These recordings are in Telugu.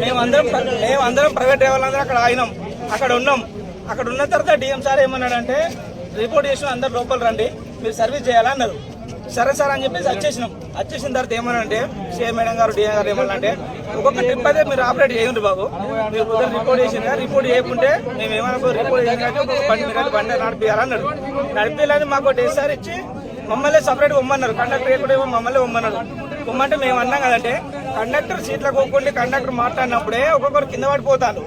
మేమందరం ప్రైవేట్ డ్రైవర్లందరూ అక్కడ ఆగినాం, అక్కడ ఉన్నాం. అక్కడ ఉన్న తర్వాత డిఎం సార్ ఏమన్నాడంటే రిపోర్ట్ చేసిన అందరు లోపల రండి, మీరు సర్వీస్ చేయాలన్నారు. సరే సార్ అని చెప్పేసి వచ్చేసిన తర్వాత ఏమనంటే సిఐ మేడం గారు డిఎం గారు ఏమన్నారంటే ఒక్కొక్క ట్రిప్ అయితే మీరు ఆపరేట్ చేయండి బాబు, మీరు పొద్దున రిపోర్ట్ చేసిన రిపోర్ట్ చేయకుంటే మేము ఏమన్నా రిపోర్ట్ చేసిన ఒక్కొక్క బండి నడిపియాలన్నారు. నడిపేయాలని మాకు ఒకటి ఇచ్చి మమ్మల్ని సపరేట్ పొమ్మన్నారు. కండక్టర్ ఎక్కడేమో మమ్మల్ని పొమ్మన్నారు. పొమ్మంటే మేము అన్నాం కదంటే కండక్టర్ సీట్లకు పోకుండా కండక్టర్ మాట్లాడినప్పుడే ఒక్కొక్కరు కింద పడిపోతారు.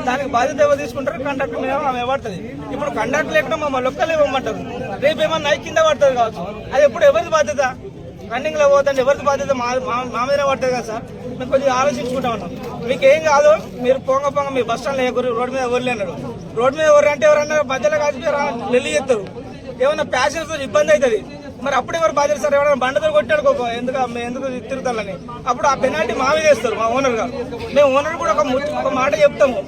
దానికి బాధ్యత ఎవరు తీసుకుంటారు? కండక్టర్ మీద ఆమె పడుతుంది. ఇప్పుడు కండక్టర్ లేకుండా మమ్మల్ని ఒక్కలే పొమ్మంటారు. రేపు ఏమన్నా కింద పడుతుంది కావచ్చు. అది ఎప్పుడు ఎవరిది బాధ్యత? రన్నింగ్ లో పోతుంటే ఎవరిది బాధ్యత? మా మీదనే పడుతుంది కదా సార్. మేము కొద్దిగా ఆలోచించుకుంటా ఉన్నాం. మీకు ఏం కాదు, మీరు పొంగ మీ బస్ స్టాండ్ లేకూరు, రోడ్డు మీద ఎవరు అన్నాడు. రోడ్డు మీద ఎవరు అంటే ఎవరన్నా మధ్యలో కాల్చి వెళ్ళి చేస్తారు. ఏమన్నా ప్యాసింజర్స్ ఇబ్బంది అవుతుంది. మరి అప్పుడు ఎవరు బాధ్యత సార్? ఎవరైనా బండతో కొట్టాడు ఎందుకు తిరుగుతారని అప్పుడు ఆ పెనాల్టీ మా మీద వేస్తారు మా ఓనర్ గారు. మేము ఓనర్ కూడా ఒక మాట చెప్తాము.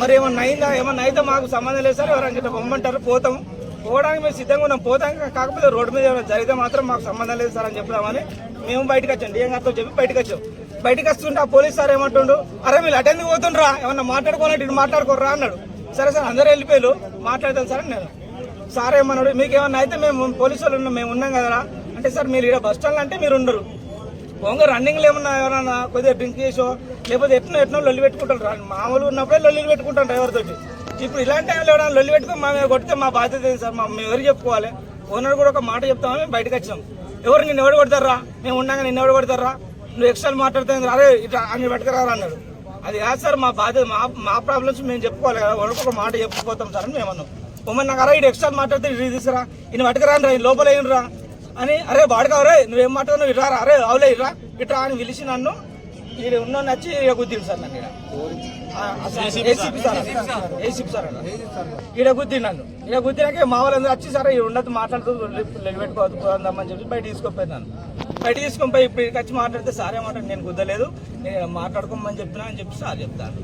మరి ఏమన్నా అయితే మాకు సంబంధం లేదు సార్, ఎవరైనా చెప్పి పొమ్మంటారు, పోతాము. పోవడానికి మేము సిద్ధంగా ఉన్నాం. పోతాం, కాకపోతే రోడ్డు మీద ఏమైనా జరిగితే మాత్రం మాకు సంబంధం లేదు సార్ అని చెప్తామని మేము బయటకు వచ్చాం. డిఎం గారితో చెప్పి బయటకు వచ్చాం. బయటకు వస్తుంటే ఆ పోలీస్ సార్ ఏమంటుండు, అరే మీరు అటెందుకు పోతుండ్రా, ఏమన్నా మాట్లాడుకోవాలంటే ఇటు మాట్లాడుకోర్రా అన్నాడు. సరే సార్ అందరూ వెళ్ళిపోయారు, మాట్లాడతాను సార్ నేను. సార్ ఏమన్నాడు, మీకు ఏమన్నా అయితే మేము పోలీసు వాళ్ళు మేము ఉన్నాం కదా అంటే, సార్ మీరు ఇక్కడ బస్ స్టాండ్ అంటే మీరు ఉండరు, ఓంగా రన్నింగ్లో ఏమన్నా ఎవరన్నా కొద్దిగా డ్రింక్ చేసో లేకపోతే ఎట్నో లొల్లి పెట్టుకుంటారు. మామూలు ఉన్నప్పుడే లొల్లి పెట్టుకుంటాం డ్రైవర్ తోటి. ఇప్పుడు ఇలాంటి టైంలో ఎవరైనా లొల్లి పెట్టుకుని మా మీద కొడితే మా బాధ్యత ఏంటి సార్? మేము ఎవరు చెప్పుకోవాలి? ఓనర్ కూడా ఒక మాట చెప్తామని మేము బయటకు వచ్చాం. ఎవరు నిన్ను ఎవరు కొడతారా, మేము ఉన్నాగా నిన్ను ఎవరు కొడతారా, నువ్వు ఎక్స్ట్రా మాట్లాడుతుంది అరే ఇట్లా అని పట్టుకురా అన్నాడు. అది కాదు సార్, మా బాధ్యత మా ప్రాబ్లమ్స్ మేము చెప్పుకోవాలి కదా. వాళ్ళకి ఒక మాట చెప్పుకోతాం సార్ అని మేము అన్నాం. మమ్మల్ని నాకు అరే ఇటు ఎక్స్ట్రా మాట్లాడితే ఇది తీసుకురా, ఈయన పట్టుకురాను రా, లోపల అయినరా అని. అరే వాడుకోవరే నువ్వేం మాట్లాడుతున్నావు, ఇట్రా అరే అవులే ఇట్రా ఇట్రా అని పిలిచి నన్ను ఈడ ఉన్న నచ్చి ఈడ గుద్దిండు సార్. నన్ను ఏసీపీ సార్ ఈడ గుద్ది నన్ను. ఈడ గుద్దినాకే మా వాళ్ళందరూ వచ్చి సార్ ఈ ఉండదు మాట్లాడుతూ పెట్టుకోవద్దామని చెప్పి బయట తీసుకొపోయినాను. బయట తీసుకొని పోయి ఇప్పుడు వచ్చి మాట్లాడితే సార్ ఏమంటారు, నేను గుద్దలేదు, నేను మాట్లాడుకోమని చెప్పినా అని చెప్పి సార్ చెప్తాను.